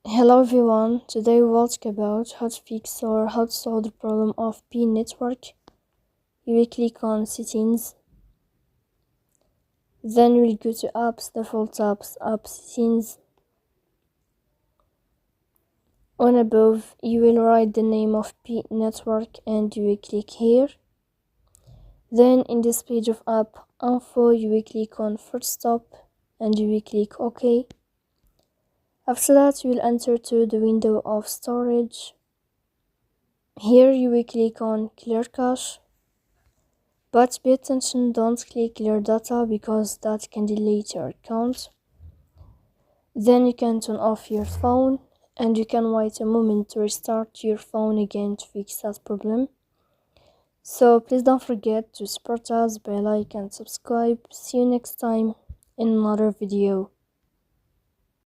Hello everyone, today we'll talk about how to fix or how to solve the problem of PIN network. You will click on settings, then we'll go to apps, default apps, app settings. On above, you will write the name of PIN network and you will click here. Then in this page of app info, you will click on first stop and you will click OK. After that, you will enter to the window of storage. Here you will click on clear cache, but pay attention, don't click clear data because that can delete your account. Then you can turn off your phone and you can wait a moment to restart your phone again to fix that problem. So please don't forget to support us by like and subscribe. See you next time in another video.